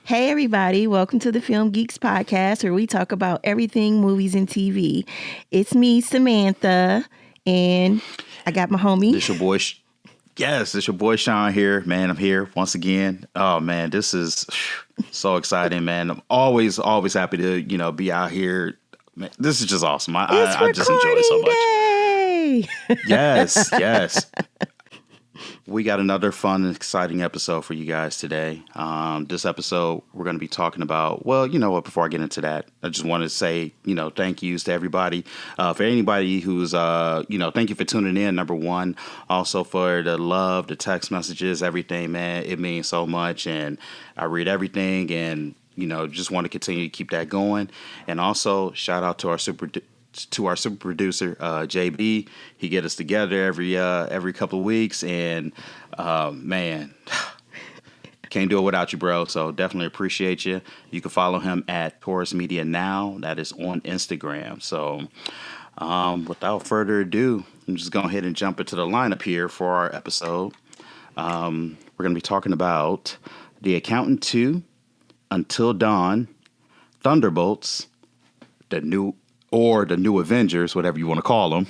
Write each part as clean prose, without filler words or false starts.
Hey, everybody. Welcome to the Film Geeks podcast, where we talk about everything movies and TV. It's me, Samantha, and I got my homie. This your boy. Yes, it's your boy Sean here, man. I'm here once again. Oh man, this is so exciting, man. I'm always happy to be out here. Man, this is just awesome. I just enjoy it so much. Day. Yes. We got another fun and exciting episode for you guys today. This episode, we're going to be talking about, well, you know what, before I get into that, I just want to say, thank yous to everybody. For anybody who's, thank you for tuning in, number one. Also for the love, the text messages, everything, man. It means so much. And I read everything and, just want to continue to keep that going. And also, shout out to our super producer, JB. He get us together every couple of weeks, and man, can't do it without you, bro. So definitely appreciate you. You can follow him at Taurus Media Now. That is on Instagram. So without further ado, I'm just going ahead and jump into the lineup here for our episode. We're going to be talking about The Accountant 2, Until Dawn, Thunderbolts, the new Avengers, whatever you want to call them.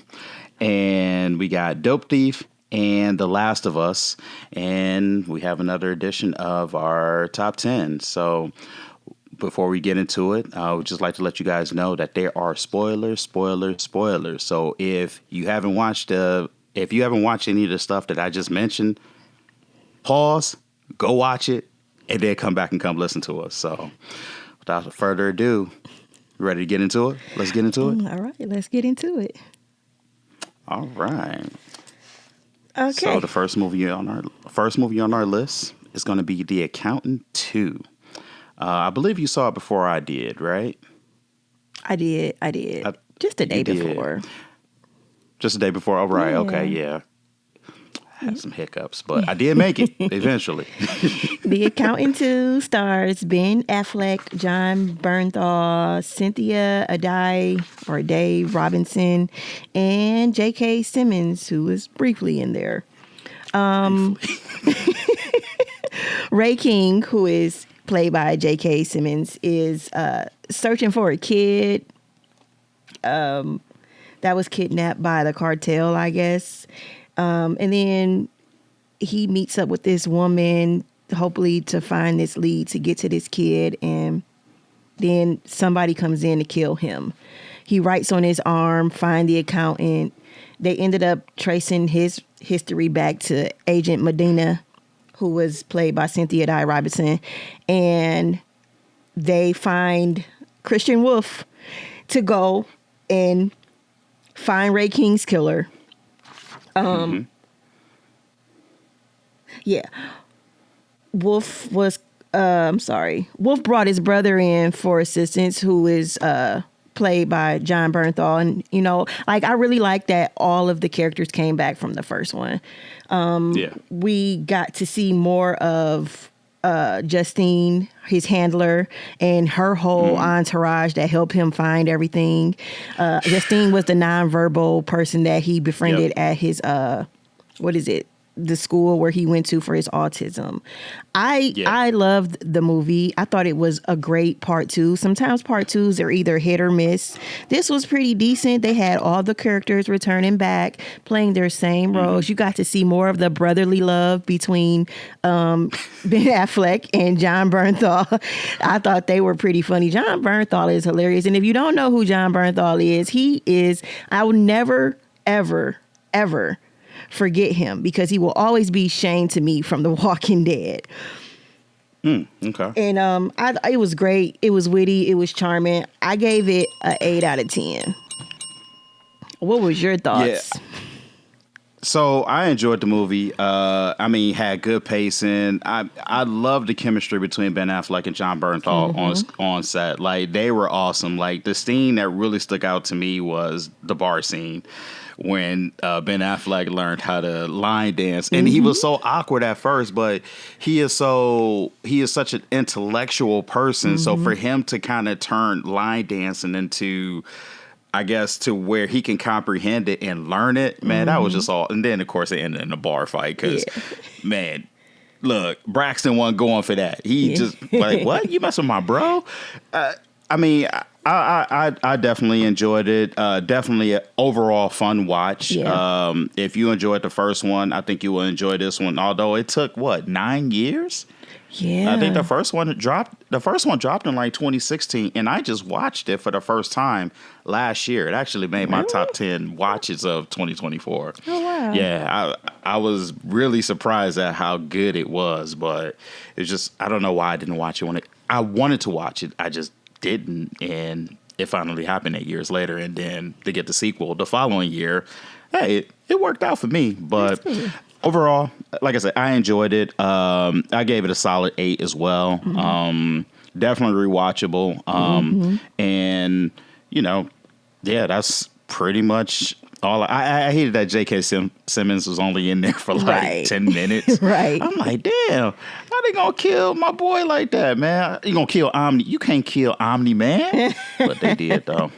And we got Dope Thief and The Last of Us. And we have another edition of our top 10. So before we get into it, I would just like to let you guys know that there are spoilers. So if you haven't watched any of the stuff that I just mentioned, pause, go watch it, and then come back and come listen to us. So without further ado, ready to get into it? Let's get into it. All right, let's get into it. All right. Okay. So the first movie on our list is going to be The Accountant 2. I believe you saw it before I did, right? I did. Just the day before. Just the day before. Oh, right. Yeah. Okay. Yeah. I had some hiccups, but I did make it eventually. The Accountant 2 stars Ben Affleck, John Bernthal, Cynthia Day Robinson, and J.K. Simmons, who was briefly in there. Ray King, who is played by J.K. Simmons, is searching for a kid that was kidnapped by the cartel, I guess. And then he meets up with this woman, hopefully to find this lead to get to this kid. And then somebody comes in to kill him. He writes on his arm, find the accountant. They ended up tracing his history back to Agent Medina, who was played by Cynthia Day Robinson. And they find Christian Wolf to go and find Ray King's killer. Yeah. Wolf brought his brother in for assistance, who is played by John Bernthal. And, I really like that all of the characters came back from the first one. We got to see more of Justine, his handler, and her whole entourage that helped him find everything. Justine was the nonverbal person that he befriended at his the school where he went to for his autism. I loved the movie. I thought it was a great part two. Sometimes part twos are either hit or miss. This was pretty decent. They had all the characters returning back, playing their same roles. You got to see more of the brotherly love between Ben Affleck and John Bernthal. I thought they were pretty funny. John Bernthal is hilarious. And if you don't know who John Bernthal is, I will never, ever, ever forget him, because he will always be Shane to me from The Walking Dead. Okay. And it was great. It was witty. It was charming. I gave it an 8 out of 10. What was your thoughts? Yeah. So I enjoyed the movie. Had good pacing. I loved the chemistry between Ben Affleck and John Bernthal on set. Like, they were awesome. Like, the scene that really stuck out to me was the bar scene, when Ben Affleck learned how to line dance. And he was so awkward at first, but he is such an intellectual person. So for him to kind of turn line dancing into, I guess, to where he can comprehend it and learn it, man, that was just all. And then, of course, it ended in a bar fight because, man, look, Braxton wasn't going for that. He just like, what? You messing with my bro? I mean, I definitely enjoyed it. Definitely an overall fun watch. Yeah. If you enjoyed the first one, I think you will enjoy this one. Although it took 9 years. Yeah. I think the first one dropped in like 2016, and I just watched it for the first time last year. It actually made my top 10 watches of 2024. Oh wow. Yeah, I was really surprised at how good it was, but it's just I don't know why I didn't watch it when I wanted to watch it. I just didn't, and it finally happened 8 years later, and then to get the sequel the following year, hey, it worked out for me. But overall, like I said, I enjoyed it. I gave it a solid 8 as well. Definitely rewatchable. And that's pretty much all. I hated that J.K. Simmons was only in there for like 10 minutes. Right. I'm like, damn, how they gonna kill my boy like that, man? You gonna kill Omni? You can't kill Omni, man. But they did though.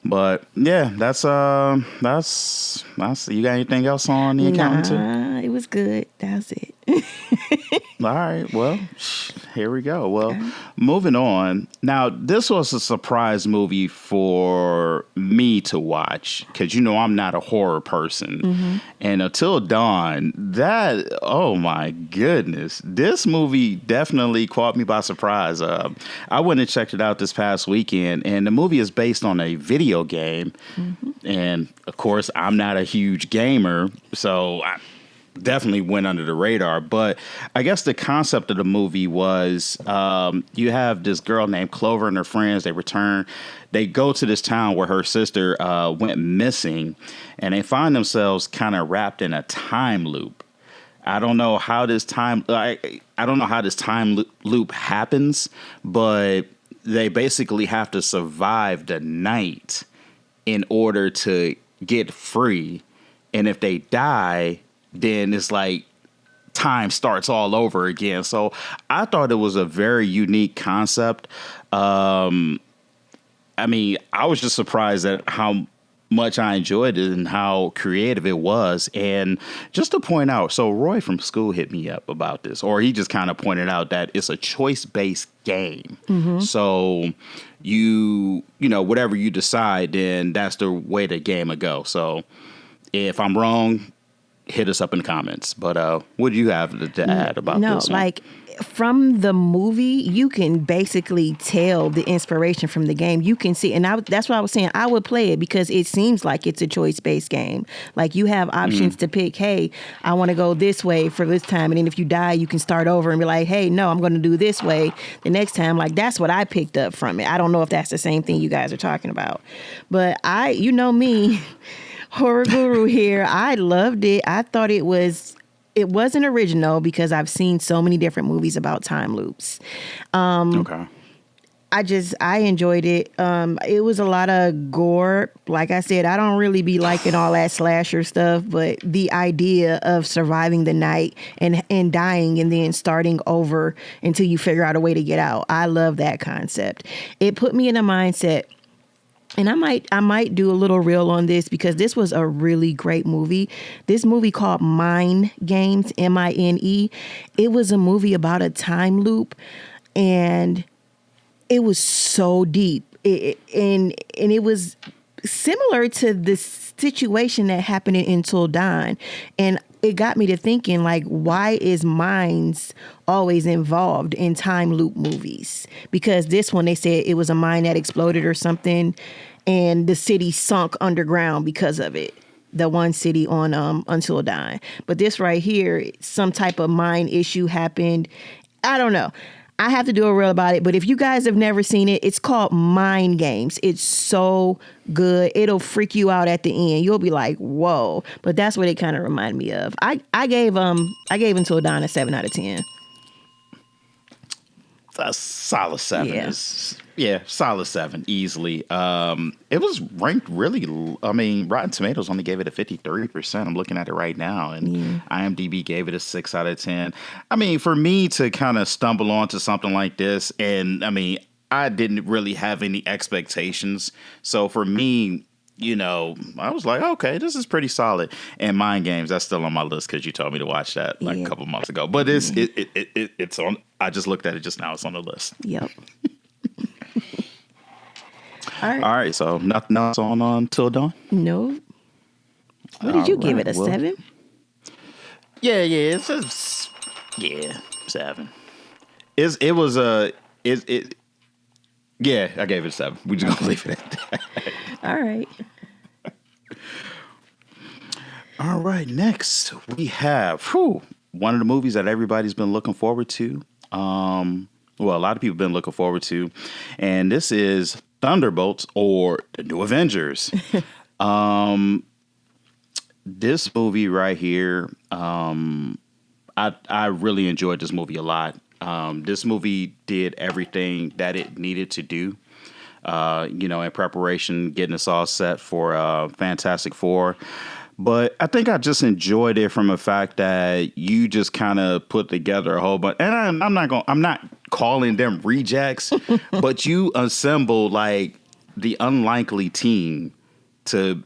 But yeah, that's you got anything else on the accountant? Nah, it was good. That's it. All right. Well, here we go. Well, moving on. Now, this was a surprise movie for me to watch because, I'm not a horror person. And Until Dawn, oh my goodness, this movie definitely caught me by surprise. I went and checked it out this past weekend, and the movie is based on a video game. And of course, I'm not a huge gamer, so I definitely went under the radar. But I guess the concept of the movie was you have this girl named Clover and her friends. They go to this town where her sister went missing, and they find themselves kind of wrapped in a time loop. I don't know how this time loop happens, but they basically have to survive the night in order to get free. And if they die, then it's like time starts all over again. So I thought it was a very unique concept. I was just surprised at how much I enjoyed it and how creative it was. And just to point out, so Roy from school hit me up about this, or he just kind of pointed out that it's a choice-based game. So whatever you decide, then that's the way the game will go. So if I'm wrong, hit us up in the comments. But what do you have to add about this one? Like from the movie, you can basically tell the inspiration from the game. You can see, and that's what I was saying. I would play it because it seems like it's a choice-based game. Like you have options to pick, hey, I want to go this way for this time. And then if you die, you can start over and be like, hey, no, I'm going to do this way the next time. Like that's what I picked up from it. I don't know if that's the same thing you guys are talking about. But me, horror guru here, I loved it. I thought it wasn't original because I've seen so many different movies about time loops. Okay. I enjoyed it. It was a lot of gore. Like I said, I don't really be liking all that slasher stuff, but the idea of surviving the night and dying and then starting over until you figure out a way to get out. I love that concept. It put me in a mindset. And I might do a little reel on this because this was a really great movie. This movie called Mind Games, Mine. It was a movie about a time loop, and it was so deep. And it was similar to the situation that happened in Until Dawn. And it got me to thinking, like, why is minds always involved in time loop movies? Because this one, they said it was a mine that exploded or something, and the city sunk underground because of it. The one city on Until Dawn. But this right here, some type of mine issue happened. I don't know. I have to do a reel about it, but if you guys have never seen it, it's called Mind Games. It's so good. It'll freak you out at the end. You'll be like, whoa. But that's what it kind of reminded me of. I gave Until Dawn a 7 out of 10. A solid 7. Yeah. Solid 7, easily. It was ranked really, Rotten Tomatoes only gave it a 53%. I'm looking at it right now, and IMDb gave it a 6 out of 10. For me to kind of stumble onto something like this, and I didn't really have any expectations. So for me, I was like, okay, this is pretty solid. And Mind Games, that's still on my list because you told me to watch that like a couple months ago. But it's on. I just looked at it just now. It's on the list. Yep. All right. So nothing else on Until Dawn? No. What did you give it? A 7? Yeah. It's a 7. It was a it. Yeah, I gave it a 7. We're just gonna leave it at that. All right. All right. Next, we have one of the movies that everybody's been looking forward to. A lot of people have been looking forward to, and this is Thunderbolts or the New Avengers. This movie right here, I really enjoyed this movie a lot. This movie did everything that it needed to do, in preparation, getting us all set for Fantastic Four. But I think I just enjoyed it from the fact that you just kind of put together a whole bunch. And I'm not calling them rejects, but you assembled like the unlikely team to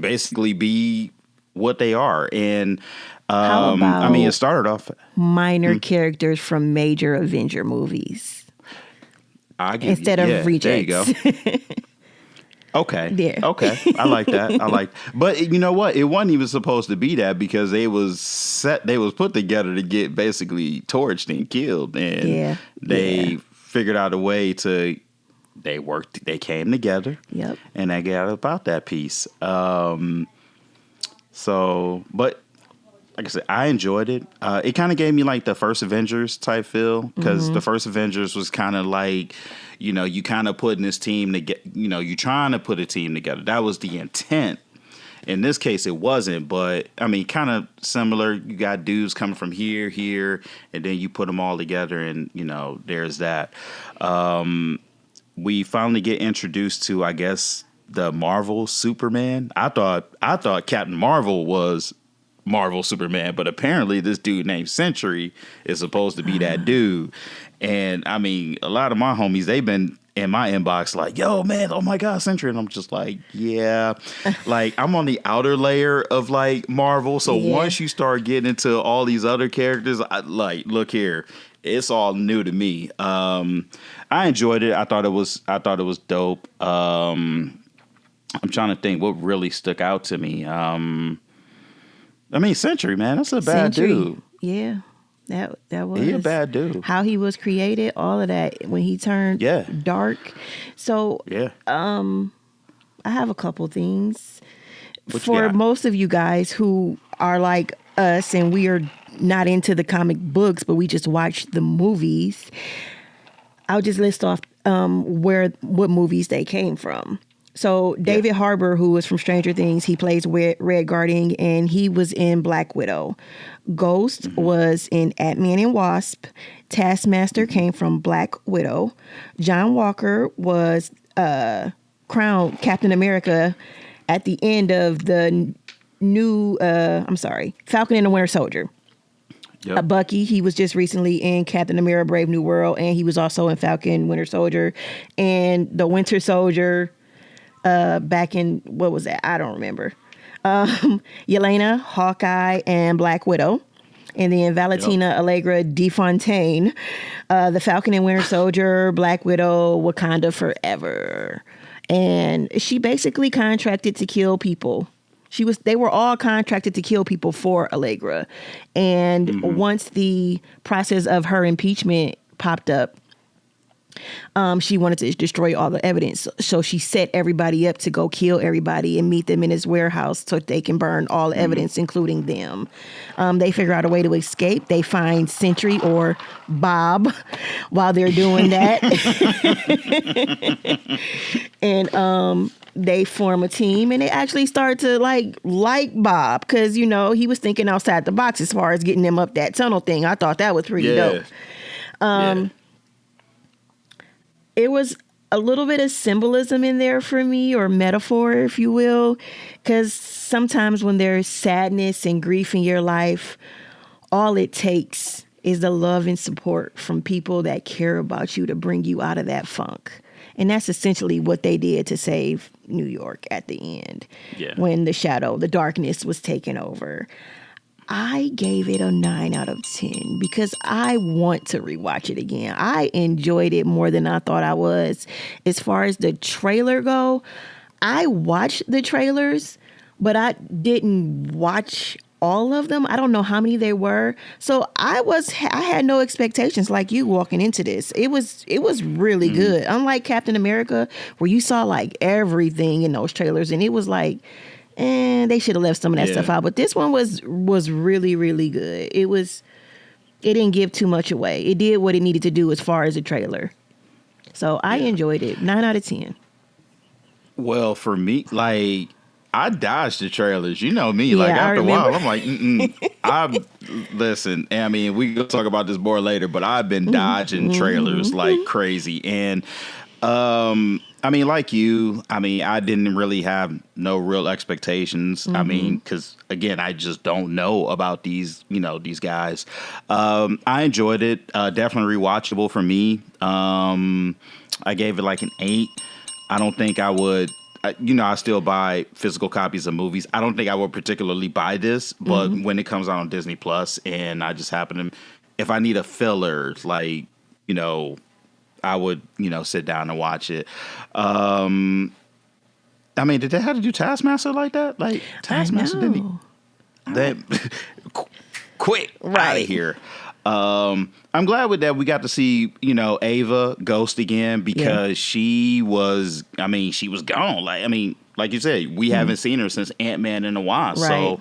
basically be what they are. And how about it started off minor characters from major Avenger movies instead of rejects. There you go. Okay. Yeah. Okay. I like that. But you know what? It wasn't even supposed to be that because they was put together to get basically torched and killed. And they figured out a way to, they came together. Yep. And they got about that piece. But like I said, I enjoyed it. It kind of gave me like the first Avengers type feel because the first Avengers was kind of like, you kind of putting this team to get, you trying to put a team together. That was the intent. In this case, it wasn't, but I mean, kind of similar. You got dudes coming from here, and then you put them all together, and there's that. We finally get introduced to, I guess, the Marvel Superman. I thought Captain Marvel was Marvel Superman, but apparently this dude named Sentry is supposed to be that dude. And I mean, a lot of my homies, they've been in my inbox like, yo, man, oh my God, Sentry. And I'm just like, yeah, like I'm on the outer layer of like Marvel. So once you start getting into all these other characters, look here, it's all new to me. I enjoyed it. I thought it was dope. I'm trying to think what really stuck out to me. Sentry, man, that's a bad dude. Yeah. That was he a bad dude. How he was created, all of that when he turned dark. So I have a couple things for most of you guys who are like us and we are not into the comic books, but we just watch the movies. I'll just list off what movies they came from. So David Harbour, who was from Stranger Things, he plays Red Guardian, and he was in Black Widow. Ghost was in Ant-Man and Wasp. Taskmaster came from Black Widow. John Walker was crowned Captain America at the end of the new, Falcon and the Winter Soldier. Yep. Bucky, he was just recently in Captain America Brave New World, and he was also in Falcon Winter Soldier. And the Winter Soldier... back in, what was that? I don't remember. Yelena, Hawkeye, and Black Widow. And then Valentina Allegra DeFontaine, the Falcon and Winter Soldier, Black Widow, Wakanda Forever. And she basically contracted to kill people. They were all contracted to kill people for Allegra. And once the process of her impeachment popped up, she wanted to destroy all the evidence. So she set everybody up to go kill everybody and meet them in his warehouse so they can burn all the evidence, including them. They figure out a way to escape. They find Sentry or Bob while they're doing that. And they form a team and they actually start to like Bob because, he was thinking outside the box as far as getting them up that tunnel thing. I thought that was pretty dope. It was a little bit of symbolism in there for me, or metaphor, if you will, because sometimes when there's sadness and grief in your life, all it takes is the love and support from people that care about you to bring you out of that funk. And that's essentially what they did to save New York at the end. Yeah. When the darkness was taken over. I gave it a 9 out of 10 because I want to rewatch it again. I enjoyed it more than I thought I was. As far as the trailer go, I watched the trailers, but I didn't watch all of them. I don't know how many there were. So I had no expectations like you walking into this. It was really good. Unlike Captain America, where you saw like everything in those trailers, and it was like, they should have left some of that stuff out. But this one was really, really good. It didn't give too much away. It did what it needed to do as far as the trailer. So I enjoyed it. 9 out of 10. Well, for me, like, I dodged the trailers. You know me. Like, after a while, I'm like, listen, I mean, we can talk about this more later, but I've been dodging trailers like crazy. And, I mean, like you, I mean, I didn't really have no real expectations. I mean, because, again, I just don't know about these guys. I enjoyed it. Definitely rewatchable for me. I gave it like an 8. I don't think I would, I still buy physical copies of movies. I don't think I would particularly buy this, but when it comes out on Disney Plus and I just happen to, if I need a filler, like, I would, sit down and watch it. I mean, did they have to do Taskmaster like that? Like, Taskmaster didn't quit out of here. I'm glad with that we got to see, Ava Ghost again because she was gone. Like you said, we haven't seen her since Ant-Man and the Wasp. Right. So,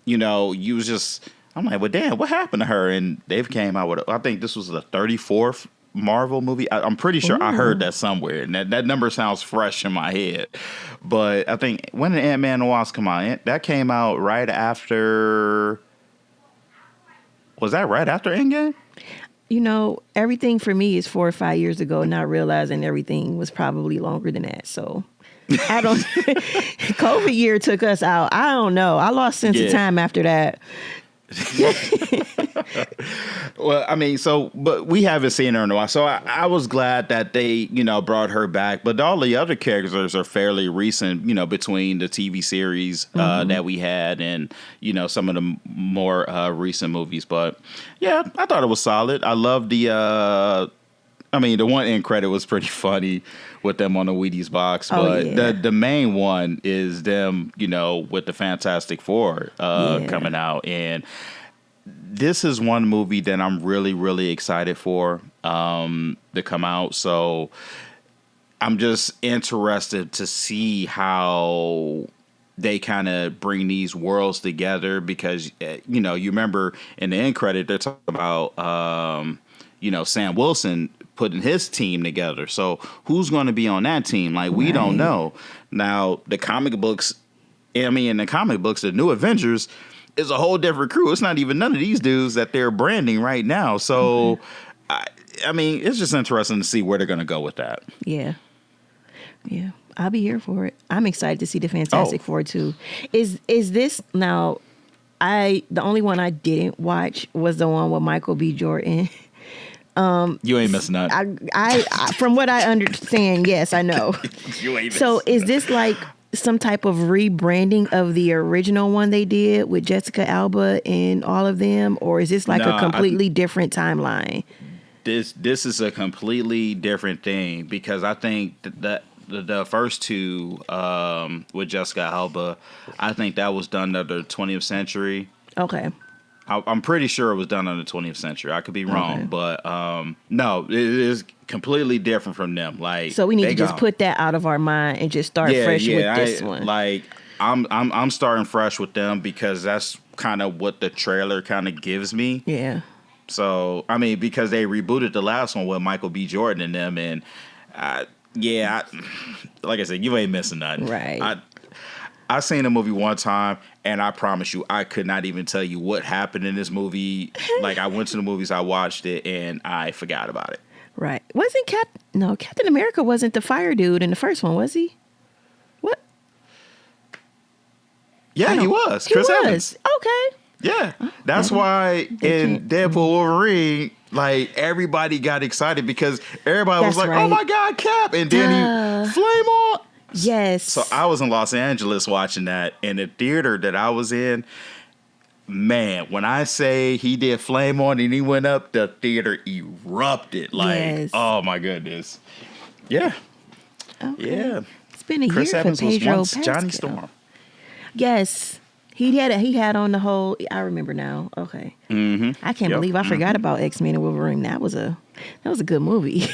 you was just, I'm like, well, damn, what happened to her? And they've came out with, I think this was the 34th Marvel movie. I'm pretty sure I heard that somewhere, and that number sounds fresh in my head. But I think, when did Ant-Man and the Wasp come out? That came out right after... Was that right after Endgame? Everything for me is 4 or 5 years ago, not realizing everything was probably longer than that. So I don't... COVID year took us out. I don't know. I lost sense of time after that. Well, I mean, but we haven't seen her in a while. So I was glad that they, brought her back. But all the other characters are fairly recent, between the TV series that we had and, some of the more recent movies. But yeah, I thought it was solid. I love the one end credit was pretty funny with them on the Wheaties box. But the main one is them, with the Fantastic Four coming out. And this is one movie that I'm really, really excited for to come out. So I'm just interested to see how they kind of bring these worlds together because, you remember in the end credit, they're talking about, Sam Wilson putting his team together. So who's going to be on that team? Like, we don't know. Now, the comic books, in the comic books, the New Avengers is a whole different crew. It's not even none of these dudes that they're branding right now. So, it's just interesting to see where they're going to go with that. Yeah. Yeah. I'll be here for it. I'm excited to see the Fantastic Four too. Is this now? The only one I didn't watch was the one with Michael B. Jordan. You ain't missing nothing. I from what I understand, yes, I know. You ain't missing So is this like some type of rebranding of the original one they did with Jessica Alba and all of them, or is this like a completely different timeline? This is a completely different thing because I think that the first two with Jessica Alba, I think that was done under the 20th century. Okay. I'm pretty sure it was done under the 20th century. I could be wrong, but no, it is completely different from them. Like, so we need to just put that out of our mind and just start fresh with this one. Like, I'm starting fresh with them because that's kind of what the trailer kind of gives me. Yeah. So because they rebooted the last one with Michael B. Jordan and them, and like I said, you ain't missing nothing. Right. I seen a movie one time, and I promise you, I could not even tell you what happened in this movie. Like, I went to the movies, I watched it, and I forgot about it. Right. Wasn't Captain America wasn't the fire dude in the first one, was he? What? Yeah, he was. Chris Evans. Okay. Yeah. That's why in Deadpool Wolverine, Like, everybody got excited because everybody That's was like, right. oh my God, Cap. And then he flame on. Yes. So I was in Los Angeles watching that, and the theater that I was in, man, when I say he did flame on and he went up, the theater erupted. Like, oh my goodness. Yeah. Okay. Yeah. It's been a Chris year Evans for Pedro was once Pascal. Johnny Storm. Yes. He had on the whole. I remember now. Okay. Mm-hmm. I can't believe I forgot about X-Men and Wolverine. That was a good movie.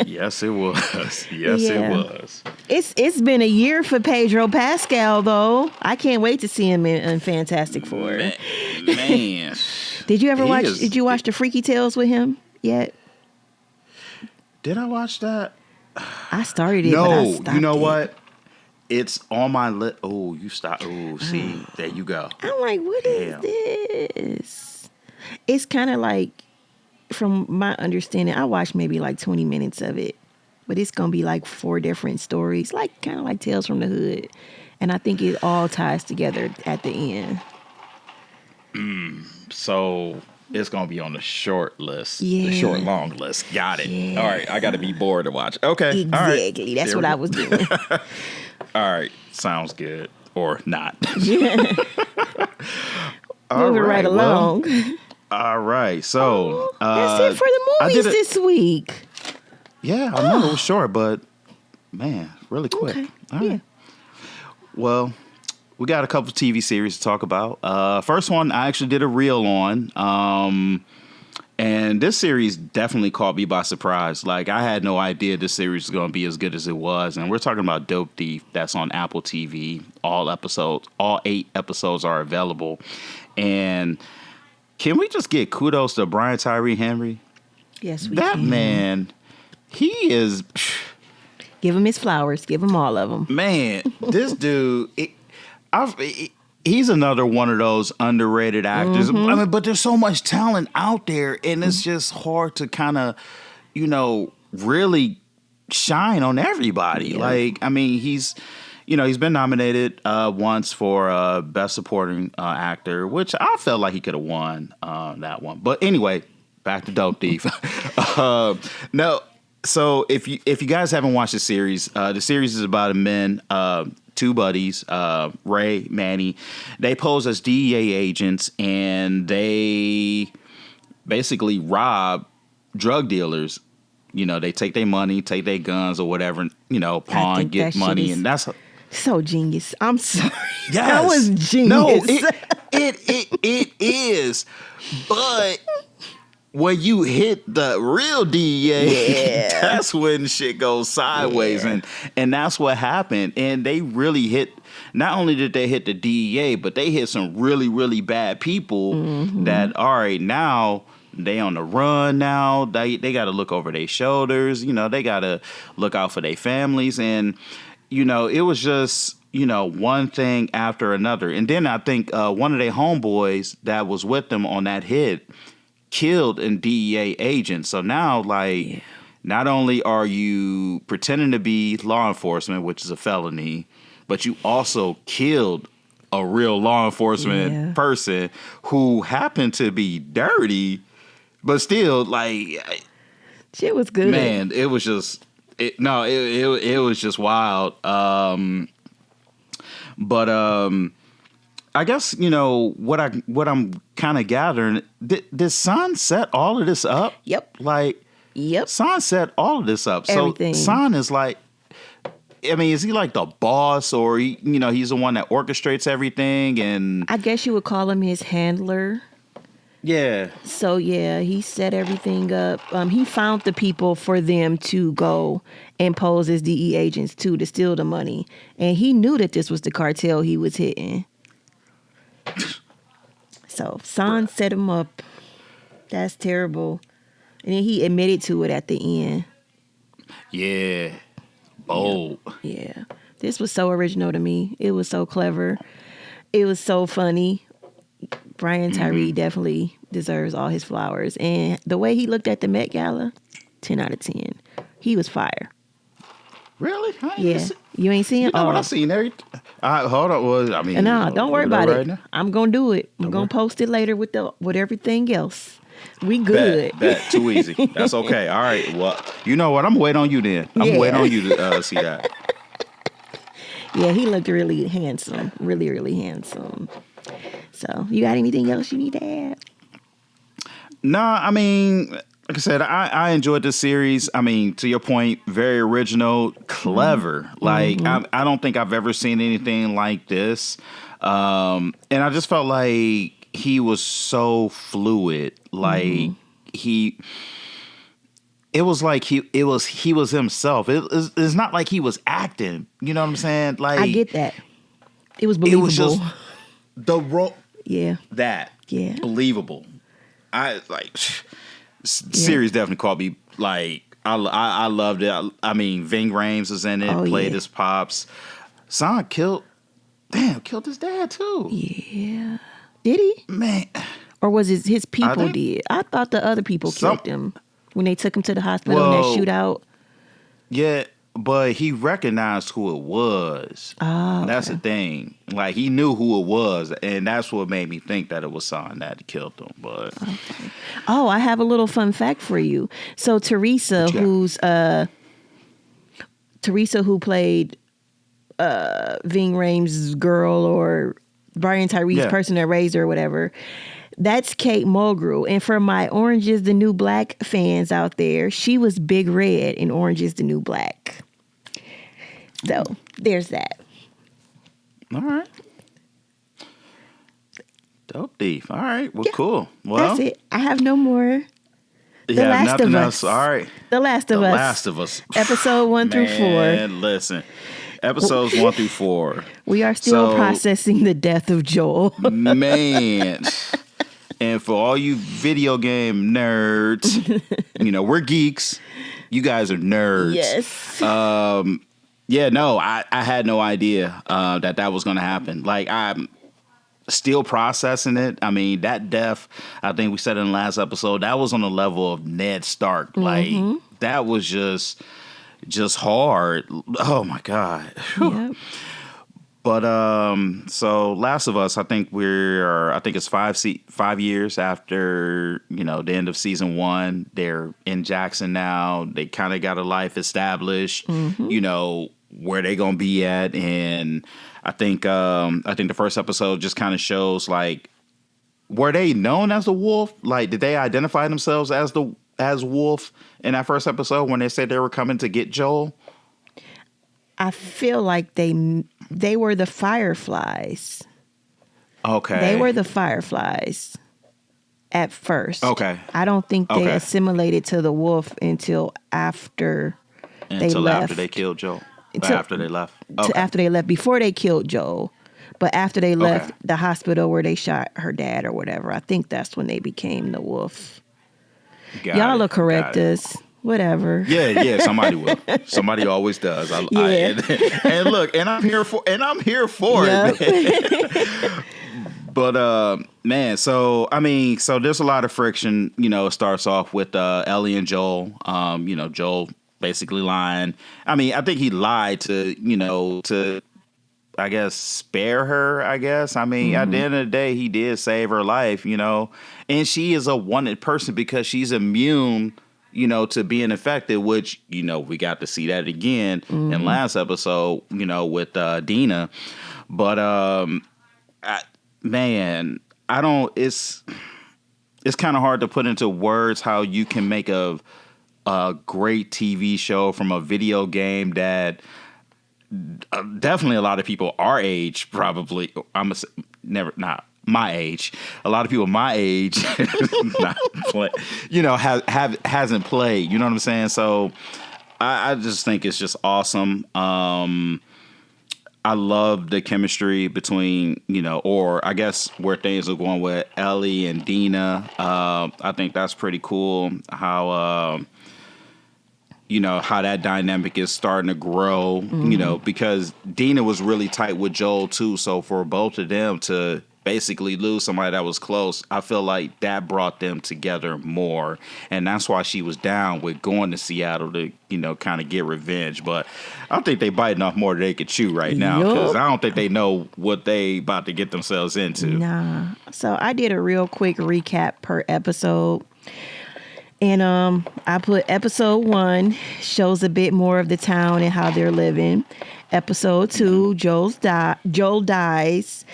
Yes, it was. Yes, it was. It's been a year for Pedro Pascal though. I can't wait to see him in Fantastic Four. Man. Did you watch the Freaky Tales with him yet? Did I watch that? I started it. No, but I stopped you know it. what? It's on my list. Oh, you stop. Oh, see, there you go. I'm like, what is this? It's kind of like, from my understanding, I watched maybe like 20 minutes of it, but it's going to be like 4 different stories, like kind of like Tales from the Hood. And I think it all ties together at the end. So it's going to be on the short list. Yeah. The short, long list. Got it. Yeah. All right. I got to be bored to watch. Okay. Exactly. All right. That's what I was doing. All right. Sounds good. Or not. Moving right along. Well, all right. So that's it for the movies this week. Yeah, I know it was short, but man, really quick. Okay. All right. Well, we got a couple of TV series to talk about. First one, I actually did a reel on. And this series definitely caught me by surprise. Like, I had no idea this series was going to be as good as it was. And we're talking about Dope Thief. That's on Apple TV. All 8 episodes are available. And can we just get kudos to Brian Tyree Henry? Yes, we That can. man, he is... Give him his flowers. Give him all of them. Man, this dude... He's another one of those underrated actors. Mm-hmm. I mean, but there's so much talent out there, and it's just hard to kind of, really shine on everybody. Yeah. Like, I mean, he's been nominated once for Best Supporting Actor, which I felt like he could have won that one. But anyway, back to Dope Thief. No, so if you guys haven't watched the series is about a men. 2 buddies, Ray, Manny. They pose as DEA agents, and they basically rob drug dealers. They take their money, take their guns or whatever, pawn, get money, and that's so genius. I'm sorry. Yes. That was genius. No, it is, but when you hit the real DEA, that's when shit goes sideways. And that's what happened. And they really hit, not only did they hit the DEA, but they hit some really, really bad people that, all right, now they on the run now. They got to look over their shoulders. They got to look out for their families. And, it was just, one thing after another. And then I think one of their homeboys that was with them on that hit killed a DEA agent. So now, not only are you pretending to be law enforcement, which is a felony, but you also killed a real law enforcement person who happened to be dirty, but still, shit was good. Man, it was just it was just wild. I guess, what I'm kind of gathering, did San set all of this up? Yep. San set all of this up. Everything. So San is is he like the boss, or he's the one that orchestrates everything? And I guess you would call him his handler. Yeah. So he set everything up. He found the people for them to go and pose as DE agents too, to steal the money. And he knew that this was the cartel he was hitting. So San set him up. That's terrible. And then he admitted to it at the end. Yeah. Bold. Yeah. This was so original to me. It was so clever. It was so funny. Brian Tyree definitely deserves all his flowers. And the way he looked at the Met Gala, 10 out of 10. He was fire. Really? You ain't seen it? What I seen everything. Hold on. Well, No, don't worry about it. Now? I'm gonna do it. I'm gonna post it later with everything else. We good. Bet. Too easy. That's okay. All right. Well, you know what? I'm waiting on you then. I'm waiting on you to see that. Yeah, he looked really handsome. Really, really handsome. So, you got anything else you need to add? No, I mean, like I said, I enjoyed this series. I mean, to your point, very original, clever. Like, I don't think I've ever seen anything like this. And I just felt like he was so fluid. Like, it was like he was himself. It's not like he was acting. You know what I'm saying? Like, I get that. It was believable. It was just the role. Yeah. That. Yeah. Believable. I like series definitely caught me. Like, I loved it. I mean, Ving Rhames was in it, played his pops. Son killed his dad too. Yeah. Did he? Man. Or was it his people did? I thought the other people killed him when they took him to the hospital in that shootout. Yeah, but he recognized who it was. Oh, that's the thing. Like, he knew who it was, and that's what made me think that it was Son that killed him. But oh, I have a little fun fact for you. So Teresa, who played Ving Rhames' girl, or Brian Tyree's person that raised her or whatever, that's Kate Mulgrew. And for my Orange is the New Black fans out there, she was Big Red in Orange is the New Black. So there's that. All right. Dope thief. All right. Well, cool. Well, that's it. I have no more. The Last of Us. All right. The Last of Us. The Last of Us. Episode 1 through 4. Man, listen. Episodes 1 through 4. We are still processing the death of Joel. Man. And for all you video game nerds, we're geeks. You guys are nerds. Yes. I had no idea that was going to happen. Like, I'm still processing it. I mean, that death, I think we said in the last episode, that was on the level of Ned Stark. Like, that was just hard. Oh my God. Yep. But so Last of Us, I think it's 5 years after, the end of season 1. They're in Jackson now. They kind of got a life established, where they gonna be at. And I think the first episode just kind of shows, like, were they known as the wolf? Like, did they identify themselves as wolf in that first episode when they said they were coming to get Joel? I feel like they were the Fireflies. Okay. They were the Fireflies at first. Okay. I don't think they assimilated to the wolf until after they left. After they killed Joel? After they left? Okay. After they left. Before they killed Joel. But after they left the hospital where they shot her dad or whatever, I think that's when they became the wolf. Y'all will correct us. Whatever. Yeah, somebody will. Somebody always does. And look, and I'm here for it. But man, so there's a lot of friction. It starts off with Ellie and Joel. Joel basically lying. I mean, I think he lied to I guess spare her. I guess. I mean, at the end of the day, he did save her life. And she is a wanted person because she's immune, to being infected, which, we got to see that again in last episode, with Dina. But, it's kind of hard to put into words how you can make a great TV show from a video game that definitely a lot of people our age, probably, not my age. A lot of people my age not play, hasn't played. You know what I'm saying? So I just think it's just awesome. I love the chemistry between, or I guess where things are going with Ellie and Dina. I think that's pretty cool. How how that dynamic is starting to grow, because Dina was really tight with Joel too. So for both of them to basically lose somebody that was close, I feel like that brought them together more. And that's why she was down with going to Seattle to, kind of get revenge. But I think they biting off more than they could chew right now, because I don't think they know what they about to get themselves into. Nah. So I did a real quick recap per episode. And I put episode 1 shows a bit more of the town and how they're living. Episode 2, Joel dies,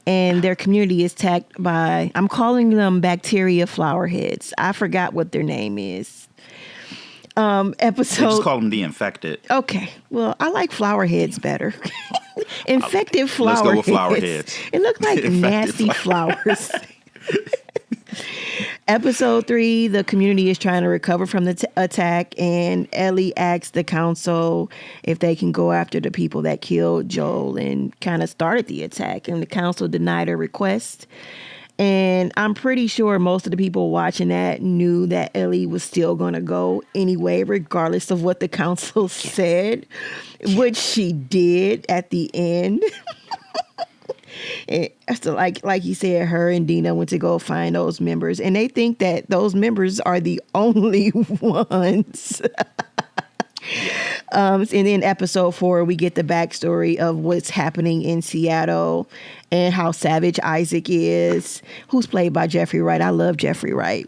and their community is attacked by, I'm calling them bacteria flowerheads. I forgot what their name is. Episode. They just call them the infected. Okay, well, I like flowerheads better. Infected flowerheads. Let's go with flowerheads. It looked like nasty flowers. Episode 3, the community is trying to recover from the attack, and Ellie asks the council if they can go after the people that killed Joel and kind of started the attack, and the council denied her request. And I'm pretty sure most of the people watching that knew that Ellie was still going to go anyway, regardless of what the council said, which she did at the end. And so like you said, her and Dina went to go find those members, and they think that those members are the only ones. And then episode 4, we get the backstory of what's happening in Seattle and how savage Isaac is, who's played by Jeffrey Wright. I love Jeffrey Wright.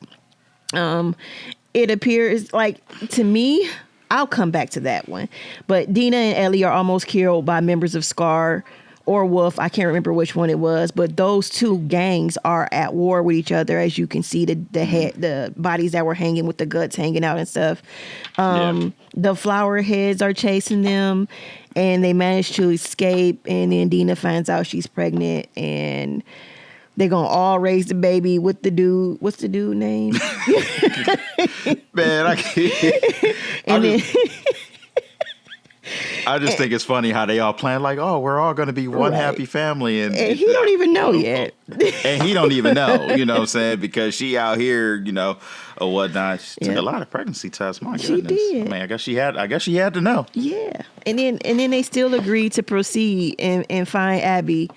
It appears like, to me, I'll come back to that one, but Dina and Ellie are almost killed by members of Scar or Wolf. I can't remember which one it was, but those two gangs are at war with each other. As you can see, the bodies that were hanging with the guts hanging out and stuff. The flower heads are chasing them, and they manage to escape. And then Dina finds out she's pregnant, and they're gonna all raise the baby with the dude. What's the dude name? Man, I can't. I just think it's funny how they all plan like, oh, we're all going to be one happy family. And he don't even know yet. And he don't even know, you know what I'm saying? Because she out here, or whatnot. She took a lot of pregnancy tests. My goodness. She did. I mean, I guess she had to know. Yeah. And then they still agreed to proceed and find Abby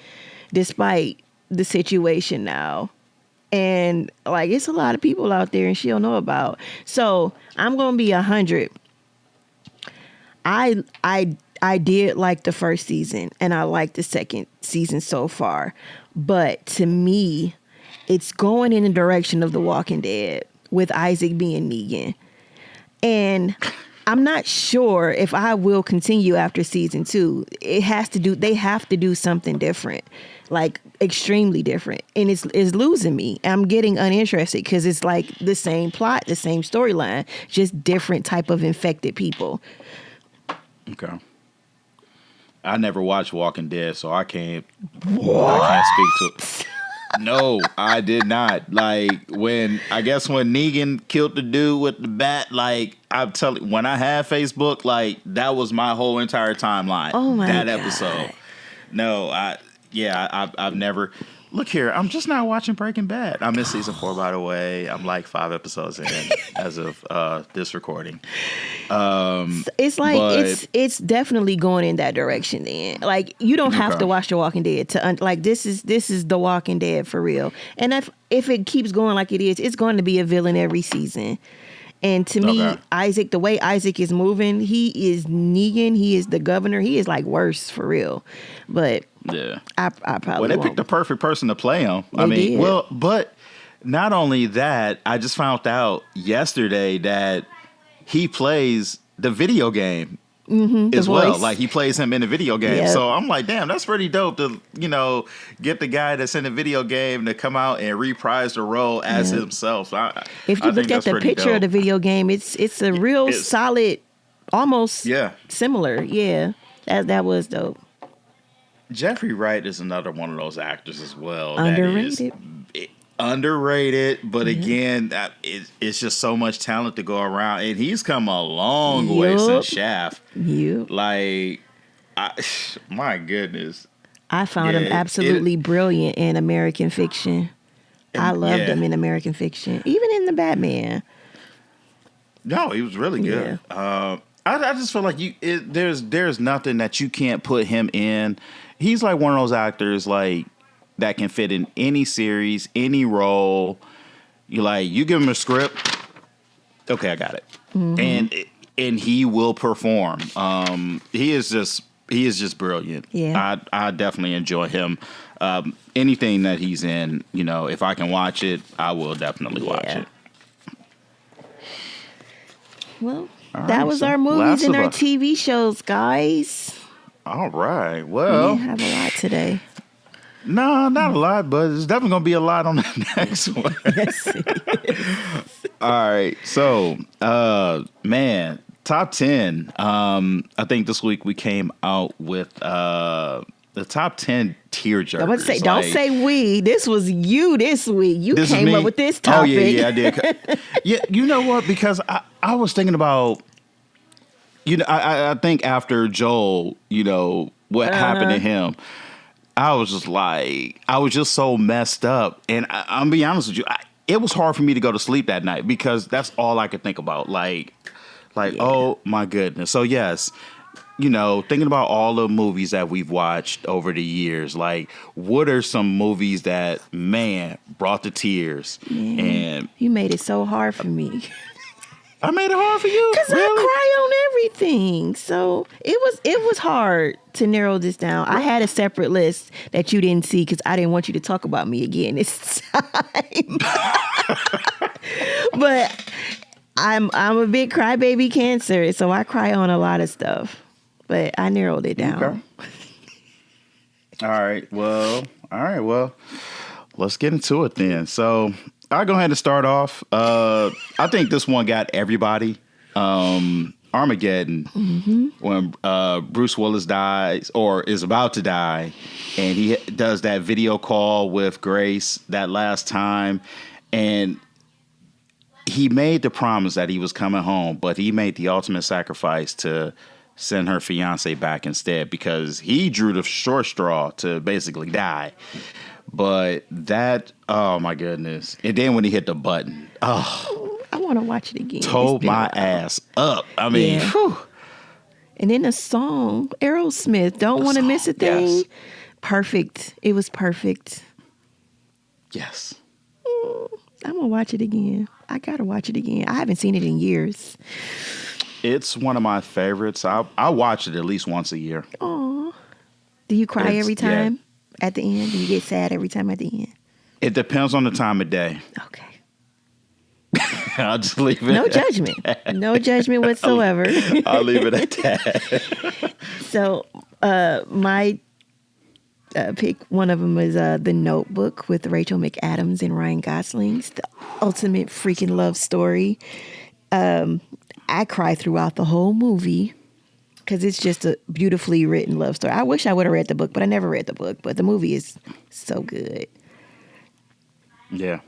despite the situation now. And like, it's a lot of people out there and she don't know about. So I'm going to be 100. I did like the first season, and I like the second season so far. But to me, it's going in the direction of The Walking Dead with Isaac being Negan. And I'm not sure if I will continue after season 2. They have to do something different, like extremely different. And it's losing me. I'm getting uninterested because it's like the same plot, the same storyline, just different type of infected people. Okay. I never watched Walking Dead, so I can't speak to it. No, I did not. Like, when Negan killed the dude with the bat, like, I'm telling, when I had Facebook, like, that was my whole entire timeline. Oh my God. That episode. No, I've never. Look here, I'm just not watching Breaking Bad. I missed season 4, by the way. I'm like 5 episodes in as of this recording. It's like it's definitely going in that direction. Then, like, you don't have to watch The Walking Dead to like this is The Walking Dead for real. And if it keeps going like it is, it's going to be a villain every season. And to me, Isaac, the way Isaac is moving, he is Negan. He is the governor. He is like worse for real. But yeah, I probably they picked the perfect person to play him. But not only that, I just found out yesterday that he plays the video game as well. Like, he plays him in the video game. Yep. So I'm like, damn, that's pretty dope to, get the guy that's in the video game to come out and reprise the role as himself. If you look at the picture of the video game, it's a real solid, almost similar. Yeah, that was dope. Jeffrey Wright is another one of those actors as well. Underrated. Underrated, but again, it's just so much talent to go around, and he's come a long way since Shaft. Like, my goodness, I found him absolutely brilliant in American Fiction. I loved him in American Fiction, even in the Batman. No, he was really good. I just feel like there's nothing that you can't put him in. He's like one of those actors, like, that can fit in any series, any role. You give him a script, okay, I got it, and he will perform. He is just brilliant. Yeah, I definitely enjoy him. Anything that he's in, if I can watch it, I will definitely watch it. Well, that was our movies and our TV shows, guys. All right. Well, we didn't have a lot today. No, not a lot, but it's definitely going to be a lot on the next one. Yes, it is. All right. So, man, top 10. I think this week we came out with the top 10 tearjerkers. I was say, don't say we. This was you this week. You came up with this topic. Oh, yeah, I did. Yeah, you know what? Because I was thinking about, I think after Joel, what happened to him, I was just so messed up. And I'm gonna be honest with you, it was hard for me to go to sleep that night because that's all I could think about. Oh my goodness. So yes, thinking about all the movies that we've watched over the years, what are some movies that, man, brought the tears? Man, and you made it so hard for me. I made it hard for you? Because really? I cry on everything. So it was hard to narrow this down. I had a separate list that you didn't see because I didn't want you to talk about me again this time. But I'm a big crybaby cancer, so I cry on a lot of stuff. But I narrowed it down. Okay. All right. Well, let's get into it then. So I'll go ahead and start off. I think this one got everybody. Armageddon, when Bruce Willis dies or is about to die, and he does that video call with Grace that last time, and he made the promise that he was coming home, but he made the ultimate sacrifice to send her fiance back instead because he drew the short straw to basically die. But that, oh my goodness. And then when he hit the button, I want to watch it again. Told my ass up. I mean, whew. And then the song, Aerosmith, Don't Want to Miss a Thing. Yes. Perfect. It was perfect. Yes. I'm going to watch it again. I got to watch it again. I haven't seen it in years. It's one of my favorites. I watch it at least once a year. Aw. Do you cry every time at the end? Do you get sad every time at the end? It depends on the time of day. Okay. I'll just leave it. No judgment. No judgment whatsoever. I'll leave it at that. So my pick, one of them is The Notebook with Rachel McAdams and Ryan Gosling. It's the ultimate freaking love story. I cry throughout the whole movie because it's just a beautifully written love story. I wish I would have read the book, but I never read the book. But the movie is so good. Yeah.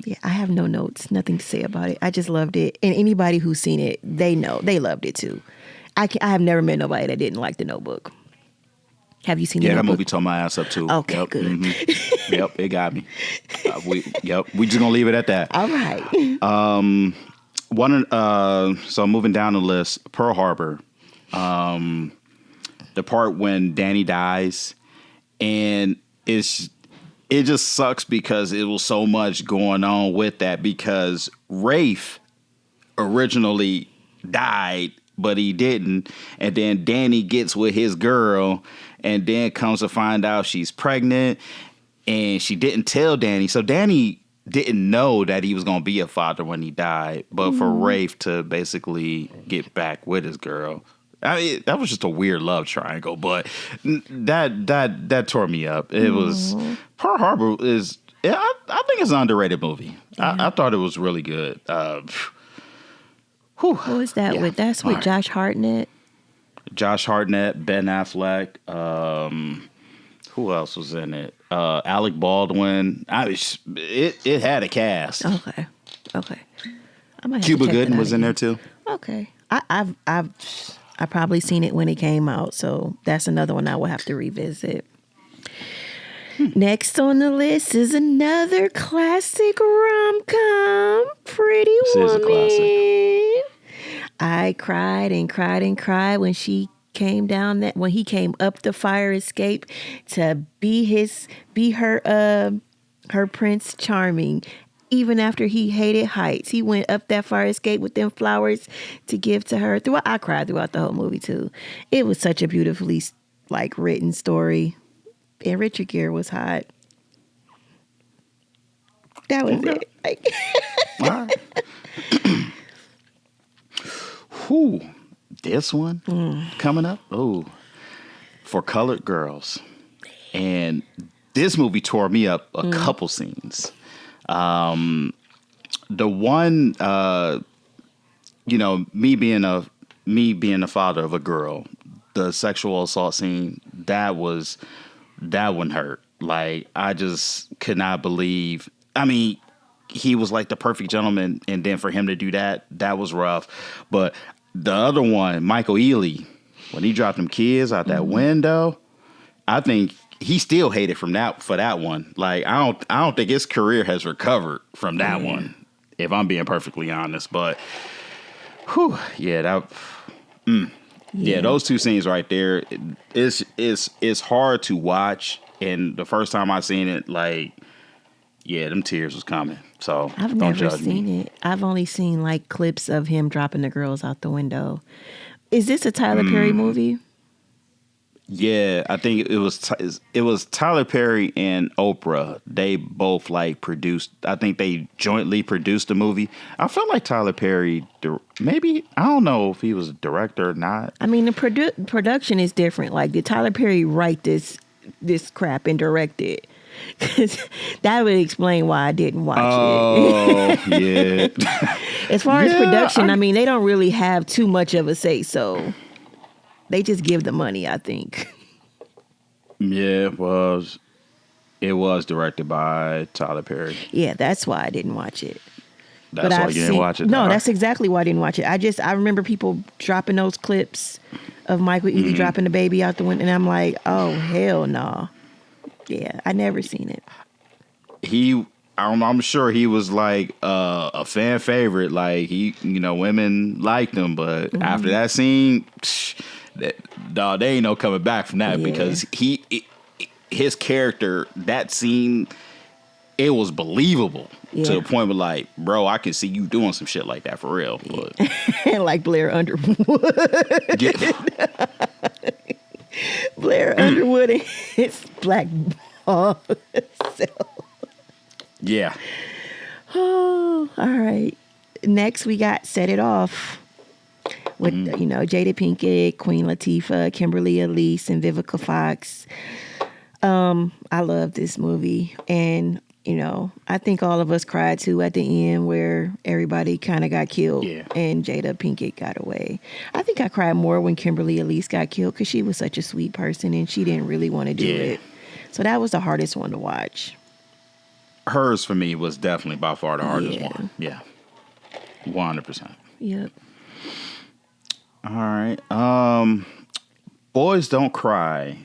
Yeah, I have no notes, nothing to say about it. I just loved it. And anybody who's seen it, they know. They loved it too. I have never met nobody that didn't like The Notebook. Have you seen The Notebook? Yeah, that movie tore my ass up too. Okay, yep. good. Mm-hmm. Yep, it got me. We just gonna leave it at that. All right. So moving down the list, Pearl Harbor. The part when Danny dies, and it just sucks because it was so much going on with that because Rafe originally died, but he didn't. And then Danny gets with his girl and then comes to find out she's pregnant and she didn't tell Danny. So Danny didn't know that he was going to be a father when he died, but for Rafe to basically get back with his girl. I mean, that was just a weird love triangle, but that tore me up. It was Pearl Harbor is. I think it's an underrated movie. Yeah. I thought it was really good. Who is that with? That's with Josh Hartnett. Josh Hartnett, Ben Affleck. Who else was in it? Alec Baldwin. It had a cast. Okay. Cuba Gooding was in there too. Okay. I've probably seen it when it came out, so that's another one I will have to revisit. Next on the list is another classic rom-com, Pretty Woman. This is a classic. I cried and cried and cried when she came down that when he came up the fire escape to be her Prince Charming. Even after he hated heights, he went up that fire escape with them flowers to give to her. I cried throughout the whole movie too. It was such a beautifully written story, and Richard Gere was hot. That was it. All right. Whew. This one coming up. Oh, For Colored Girls, and this movie tore me up a couple scenes. The one, me being the father of a girl, the sexual assault scene, that one hurt. Like, I just could not believe. I mean, he was like the perfect gentleman, and then for him to do that was rough. But the other one, Michael Ealy, when he dropped them kids out that window, I think he still hated for that one. Like, I don't think his career has recovered from that one, if I'm being perfectly honest. But those two scenes right there, it's hard to watch. And the first time I seen it, them tears was coming. So I've don't never judge seen me. it. I've only seen clips of him dropping the girls out the window. Is this a Tyler Perry movie? Yeah, I think it was Tyler Perry and Oprah. They both produced. I think they jointly produced the movie. I felt like Tyler Perry, maybe, I don't know if he was a director or not. I mean, the production is different. Like, did Tyler Perry write this crap and direct it? Because that would explain why I didn't watch it. Oh, yeah. As far as production, I mean, they don't really have too much of a say, so they just give the money, I think. Yeah, it was directed by Tyler Perry. Yeah, that's why I didn't watch it. That's why you didn't watch it? No, that's exactly why I didn't watch it. I remember people dropping those clips of Michael Ealy dropping the baby out the window, and I'm like, oh, hell no. Yeah, I never seen it. I'm sure he was a fan favorite. Like, women liked him, but after that scene, they ain't no coming back from that because his character, that scene, it was believable to the point where bro, I can see you doing some shit like that for real. But. Like Blair Underwood. Blair Underwood and his black ball self. Yeah. Oh, all right. Next, we got Set It Off with, Jada Pinkett, Queen Latifah, Kimberly Elise, and Vivica Fox. I love this movie. And, I think all of us cried, too, at the end where everybody kind of got killed and Jada Pinkett got away. I think I cried more when Kimberly Elise got killed because she was such a sweet person and she didn't really want to do it. So that was the hardest one to watch. Hers, for me, was definitely by far the hardest one. Yeah. 100%. Yep. All right. Boys Don't Cry.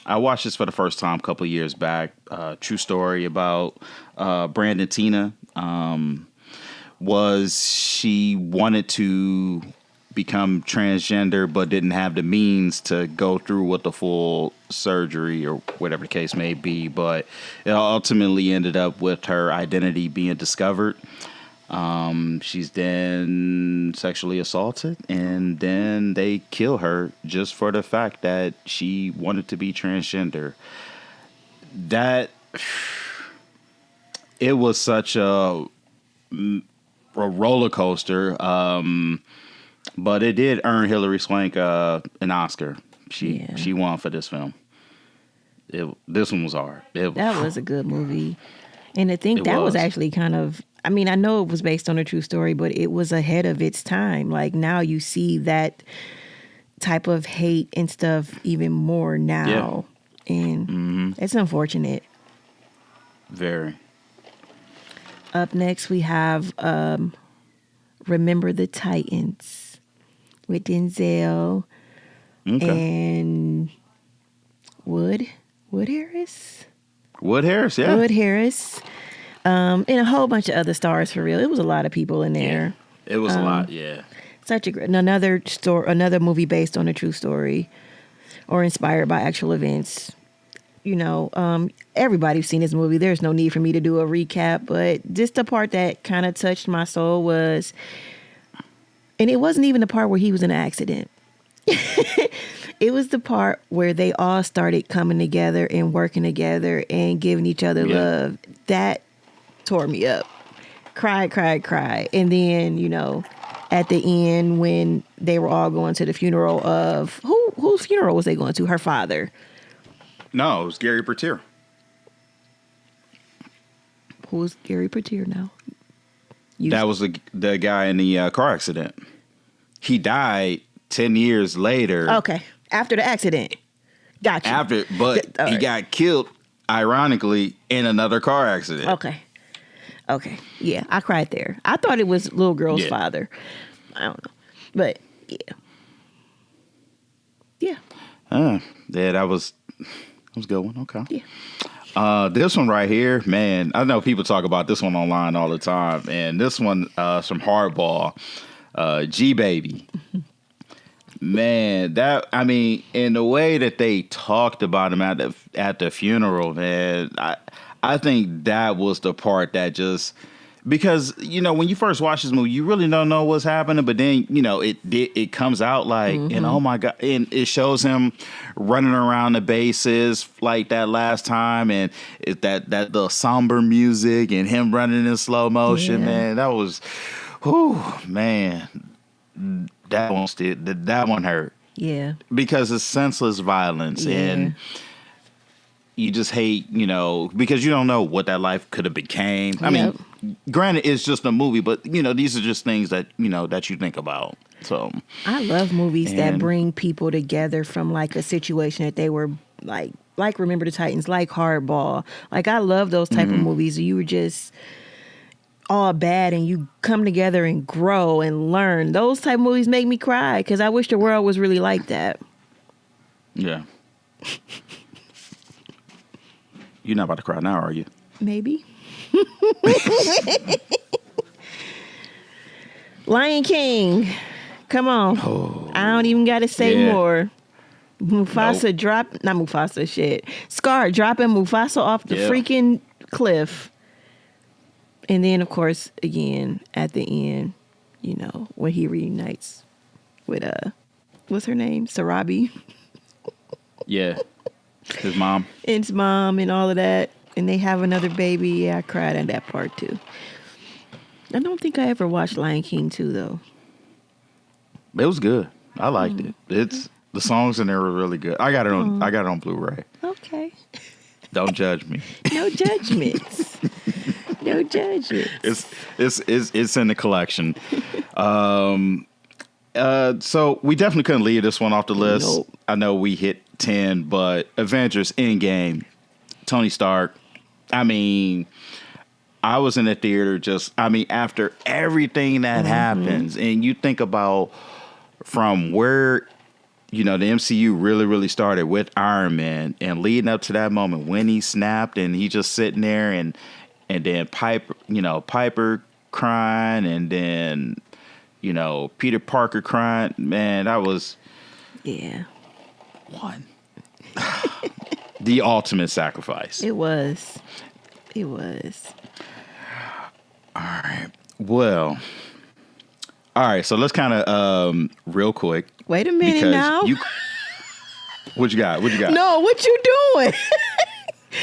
I watched this for the first time a couple of years back. True story about Brandon Tina. She wanted to become transgender but didn't have the means to go through with the full surgery or whatever the case may be. But it ultimately ended up with her identity being discovered. She's then sexually assaulted, and then they kill her just for the fact that she wanted to be transgender. It was such a roller coaster, but it did earn Hilary Swank an Oscar. She won for this film. This one was hard. That was a good movie. And I think that was actually kind of, I mean, I know it was based on a true story, but it was ahead of its time. Like, now you see that type of hate and stuff even more now. Yeah. And it's unfortunate. Very. Up next, we have Remember the Titans with Denzel and Wood Harris? Wood Harris, yeah. Wood Harris. And a whole bunch of other stars, for real. It was a lot of people in there. Yeah, it was a lot, yeah. Such a great another movie based on a true story or inspired by actual events. You know, everybody's seen this movie. There's no need for me to do a recap, but just the part that kind of touched my soul was, and it wasn't even the part where he was in an accident. It was the part where they all started coming together and working together and giving each other love. That tore me up. Cried. And then, you know, at the end when they were all going to the funeral of... Whose funeral was they going to? Her father. No, it was Gary Bertier. Who's Gary Bertier now? That was the guy in the car accident. He died 10 years later. Okay. After the accident. Gotcha. He got killed, ironically, in another car accident. Okay. Yeah, I cried there. I thought it was little girl's father. I don't know. But, yeah. Yeah, that was a good one. Okay. Yeah. This one right here, man, I know people talk about this one online all the time. And this one is from Hardball, G-Baby. Man, in the way that they talked about him at the funeral, man, I think that was the part that just, because, you know, when you first watch this movie, you really don't know what's happening, but then, you know, it comes out like, and oh my God, and it shows him running around the bases like that last time, and that the somber music and him running in slow motion, man, that was, man. That one hurt. Yeah. Because it's senseless violence and you just hate, you know, because you don't know what that life could have became. I mean, granted, it's just a movie, but, you know, these are just things that, you know, that you think about. So I love movies that bring people together from like a situation that they were like Remember the Titans, like Hardball. Like I love those type of movies. You were just all bad and you come together and grow and learn. Those type of movies make me cry because I wish the world was really like that. Yeah. You're not about to cry now, are you? Maybe. Lion King. Come on. Oh, I don't even got to say more. Mufasa Scar dropping Mufasa off the freaking cliff. And then, of course, again, at the end, you know, when he reunites with, what's her name? Sarabi. Yeah. His mom. And his mom and all of that. And they have another baby. Yeah, I cried at that part, too. I don't think I ever watched Lion King 2, though. It was good. I liked it. The songs in there were really good. I got it on Blu-ray. Okay. Don't judge me. No judgments. No judgments. It's in the collection. So we definitely couldn't leave this one off the list. Nope. I know we hit 10, but Avengers Endgame, Tony Stark. I mean, I was in the theater after everything that happens, and you think about from where, you know, the MCU really, really started with Iron Man and leading up to that moment when he snapped and he just sitting there and then Piper crying and then, you know, Peter Parker crying. Man, that was one. The ultimate sacrifice. It was. All right. Well, all right. So let's kind of real quick. Wait a minute now. What you got? No, what you doing?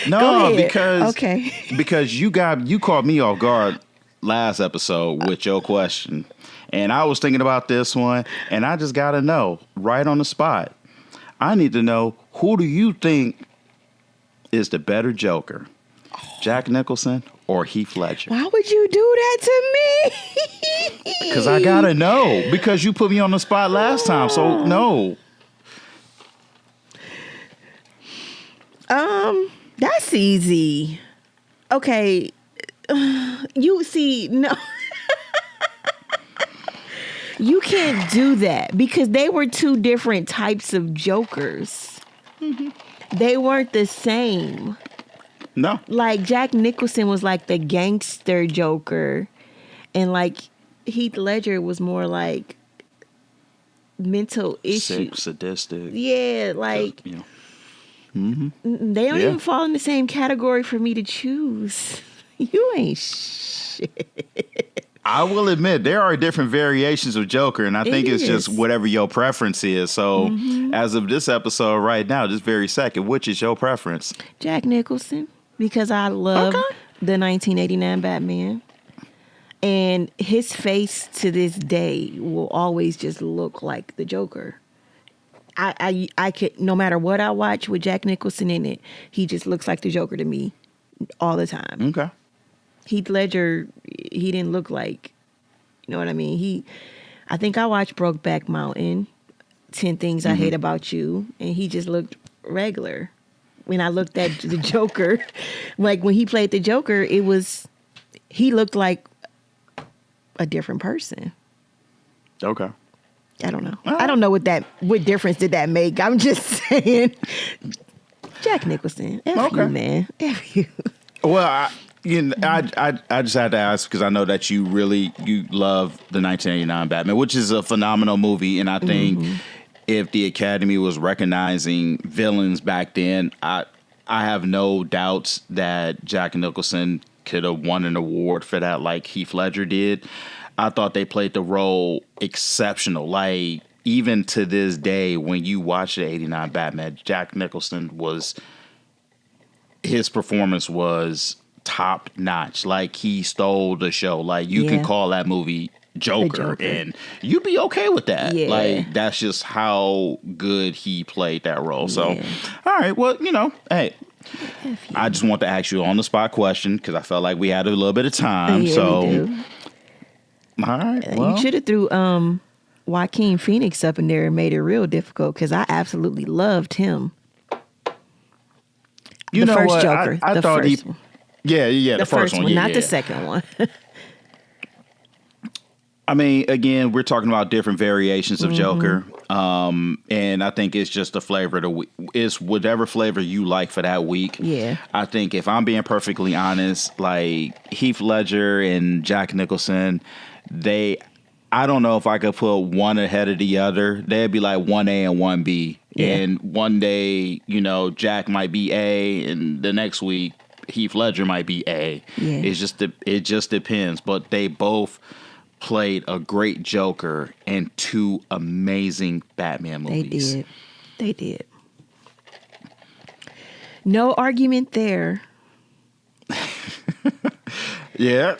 No, because you caught me off guard last episode with your question, and I was thinking about this one, and I just got to know right on the spot. I need to know, who do you think is the better Joker, Jack Nicholson or Heath Ledger? Why would you do that to me? Because I gotta know. Because you put me on the spot last time, so no. That's easy. Okay. You see, no. You can't do that because they were two different types of Jokers. Mm-hmm. They weren't the same. No. Like Jack Nicholson was like the gangster Joker, and like Heath Ledger was more like mental issues. Sick, sadistic. Yeah, like You know. they don't even fall in the same category for me to choose. You ain't shit. I will admit there are different variations of Joker, and I think it's just whatever your preference is. So, as of this episode right now, this very second, which is your preference? Jack Nicholson, because I love the 1989 Batman, and his face to this day will always just look like the Joker. I could, no matter what I watch with Jack Nicholson in it, he just looks like the Joker to me all the time. Okay. Heath Ledger, he didn't look like, you know what I mean? I think I watched Brokeback Mountain, 10 Things I Hate About You, and he just looked regular. When I looked at the Joker, like when he played the Joker, he looked like a different person. Okay. I don't know. I don't know what difference did that make. I'm just saying. Jack Nicholson. F you, man. F you. Well, I just had to ask because I know that you love the 1989 Batman, which is a phenomenal movie, and I think if the Academy was recognizing villains back then, I have no doubts that Jack Nicholson could have won an award for that, like Heath Ledger did. I thought they played the role exceptional. Like even to this day, when you watch the '89 Batman, Jack Nicholson his performance was top notch. Like he stole the show. Like you can call that movie Joker and you'd be okay with that. Yeah. Like that's just how good he played that role. So, all right. Well, hey, I just want to ask you on the spot question because I felt like we had a little bit of time. Yeah, so, we do. All right. Well, you should have threw Joaquin Phoenix up in there and made it real difficult because I absolutely loved him. The first Joker. I thought first one. Yeah, the first one. Not the second one. I mean, again, we're talking about different variations of Joker. And I think it's just the flavor of the week. It's whatever flavor you like for that week. Yeah. I think if I'm being perfectly honest, like Heath Ledger and Jack Nicholson, I don't know if I could put one ahead of the other. They'd be like 1A and 1B. Yeah. And one day, Jack might be A, and the next week Heath Ledger might be A. Yeah. It just depends. But they both played a great Joker and two amazing Batman movies. They did. No argument there. Yeah,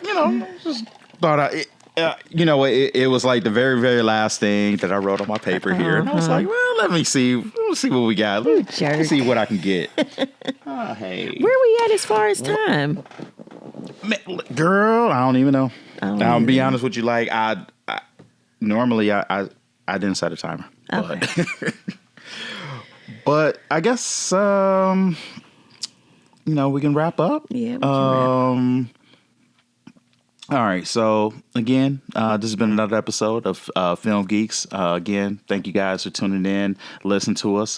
just thought it was like the very, very last thing that I wrote on my paper here. And I was like, well, let me see what we got. Let me see what I can get. Hey. Where we at as far as time? Girl, I don't even know. I'll be honest with you. Like, I normally didn't set a timer. Okay. But I guess, we can wrap up. Yeah, we can wrap up. All right. So again, this has been another episode of Film Geeks. Again, thank you guys for tuning in, listen to us.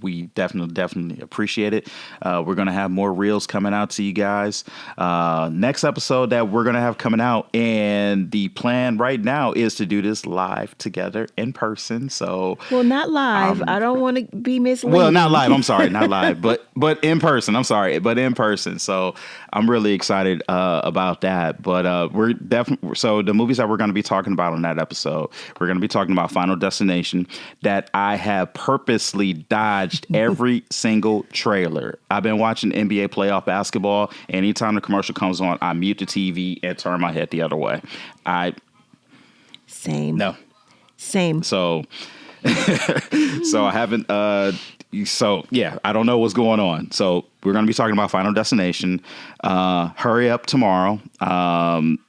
We definitely appreciate it. We're going to have more reels coming out to you guys. Next episode that we're going to have coming out, and the plan right now is to do this live together in person. So, well, not live. I don't want to be misleading. Well, not live. I'm sorry, not live, but in person. I'm sorry, but in person. So I'm really excited about that. But we're definitely, so the movies that we're going to be talking about on that episode, we're going to be talking about Final Destination, that I have purposely dodged every single trailer. I've been watching NBA playoff basketball. Anytime the commercial comes on, I mute the TV and turn my head the other way. Same. No. Same. So I haven't, so yeah, I don't know what's going on. So we're going to be talking about Final Destination. Hurry up tomorrow.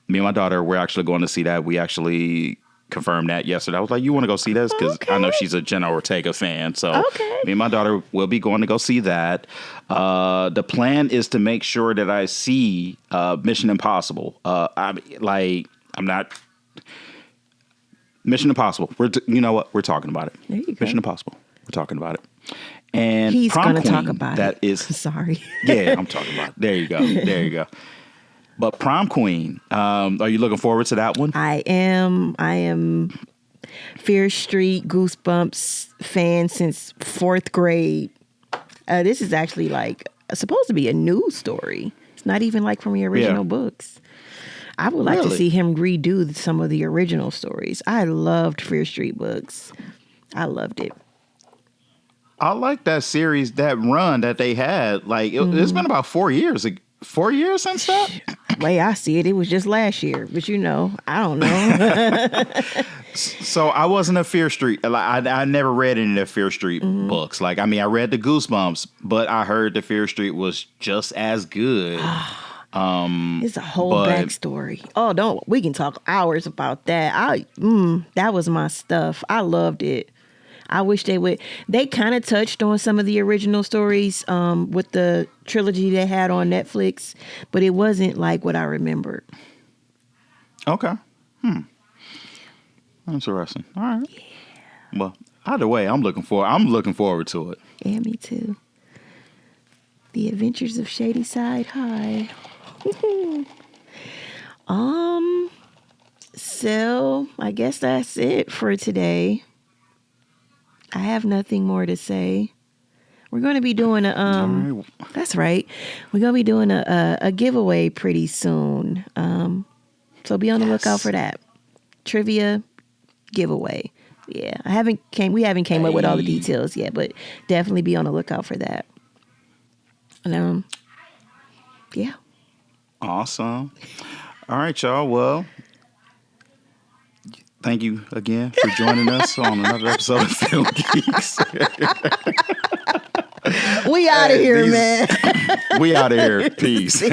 Me and my daughter, we're actually going to see that. We actually confirmed that yesterday. I was like, you want to go see this? Because I know she's a Jenna Ortega fan. So me and my daughter will be going to go see that. The plan is to make sure that I see Mission Impossible. I'm not... Mission Impossible. You know what? We're talking about it. There you go. Mission Impossible. We're talking about it. And he's going to talk about that it. Is sorry. Yeah, I'm talking about it. There you go. There you go. But Prom Queen, are you looking forward to that one? I am. Fear Street, Goosebumps fan since 4th grade. This is actually like supposed to be a new story. It's not even like from the original books. I would like to see him redo some of the original stories. I loved Fear Street books. I loved it. I like that series, that run that they had. Like, it's been about 4 years. 4 years since that? Way I see it, it was just last year. But I don't know. So I wasn't a Fear Street. I never read any of the Fear Street books. Like, I mean, I read the Goosebumps, but I heard the Fear Street was just as good. It's a whole backstory. Oh, we can talk hours about that. That was my stuff. I loved it. I wish they would. They kind of touched on some of the original stories with the trilogy they had on Netflix, but it wasn't like what I remembered. Okay. Interesting. All right. Yeah. Well, either way, I'm looking forward to it. Yeah, me too. The Adventures of Shady Side High. So I guess that's it for today. I have nothing more to say. We're going to be doing that's right. We're going to be doing a giveaway pretty soon. So be on the lookout for that. Trivia giveaway. Yeah. We haven't came up with all the details yet, but definitely be on the lookout for that. And yeah. Awesome. All right, y'all. Well, thank you again for joining us on another episode of Film Geeks. We out of here, man. We out of here. Peace.